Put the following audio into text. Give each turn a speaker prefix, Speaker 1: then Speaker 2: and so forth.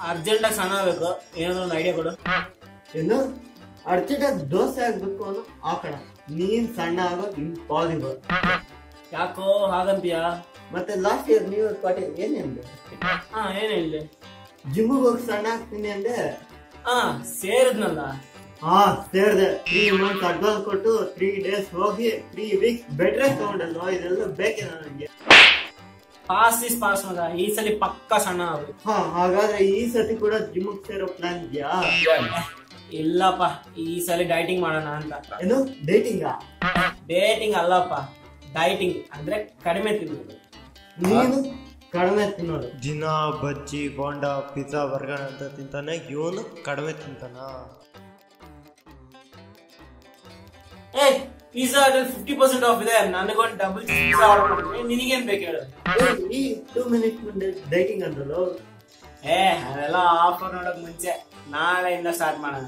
Speaker 1: Urgent ಆಗಿ ಸಣ್ಣ ಆಗ್ಬೇಕು, ಏನಾದ್ರು ಒಂದು ಐಡಿಯಾ ಕೊಡು.
Speaker 2: ಏನು ಅರ್ಜೆಂಟ್ ಆಗಿ ದೋಸೆ ಆಗ್ಬೇಕು ಅನ್ನೋ ಆಕಡ, ನೀನ್ ಸಣ್ಣ ಆಗೋದು ಇಂಪಾಸಿಬಲ್.
Speaker 1: ಯಾಕೋ ಹಾಗಂತೀಯಾ?
Speaker 2: ಮತ್ತೆ last year new year party ಏನೇನ್ದೆ?
Speaker 1: ಏನ್ ಹೇಳಿದೆ?
Speaker 2: ಜಿಮ್ಗೆ ಹೋಗಿ ಸಣ್ಣ ಆಗ್ತೀನಿ ಅಂದೆ.
Speaker 1: ಸೇರಿದ್ನಲ್ಲ.
Speaker 2: ಸೇರಿದೆ. 3 months ಅಡ್ವಾನ್ಸ್ ಕೊಟ್ಟು 3 days ಹೋಗಿ 3 weeks ಬೆಡ್ ರೆಸ್ಟ್ ತಗೊಂಡಲ್ವ? ಇದೆಲ್ಲ ಬೇಕೇನ ನನಗೆ?
Speaker 1: ಪಾಸ್ ಇಸ್ ಪಾಸ್ ಮಗ, ಈ ಸಲ ಪಕ್ಕ ಸಣ್ಣ ಆಗ್ಬೇಕು.
Speaker 2: ಹಾಗಾದ್ರೆ ಈ ಸತಿ ಕೂಡ ಜಿಮ್ಗೆ ಸೇರೋ ಪ್ಲಾನ್ ಇದೆಯಾ?
Speaker 1: ಇಲ್ಲಪ್ಪ, ಈ ಸಲ ಡೈಟಿಂಗ್ ಮಾಡೋಣ ಅಂತ.
Speaker 2: ಏನು ಡೇಟಿಂಗಾ?
Speaker 1: ಡೇಟಿಂಗ್ ಅಲ್ಲಪ್ಪ, ಡೈಟಿಂಗ್ ಅಂದ್ರೆ ಕಡಿಮೆ ತಿನ್ನೋದು.
Speaker 2: ನೀನು ಕಡಿಮೆ ತಿನ್ನೋದು?
Speaker 3: ದಿನ ಬಜ್ಜಿ ಬೋಂಡ ಪಿಜ್ಜಾ ಬರ್ಗರ್ ಅಂತ ತಿಂತಾನೆ, ಇವನು ಕಡಿಮೆ ತಿಂತಾನ.
Speaker 1: ಪಿಜ್ಜಾ 50% ಆಫ್ ಇದೆ, ನನಗೊಂದು ಡಬಲ್ ಪಿಜ್ಜಾ ಆರ್ಡರ್ ಮಾಡಿದ್ರೆ ನಿನಗೇನ್ ಬೇಕು ಹೇಳು?
Speaker 2: ಈ 2 minutes ಮುಂದೆ ಡೇಟಿಂಗ್ ಅಂದ್ರಲ್ಲ?
Speaker 1: ಅದೆಲ್ಲ ಆಫರ್ ನೋಡಕ್ ಮುಂಚೆ ನಾಳೆಯಿಂದ ಸ್ಟಾರ್ಟ್ ಮಾಡೋಣ.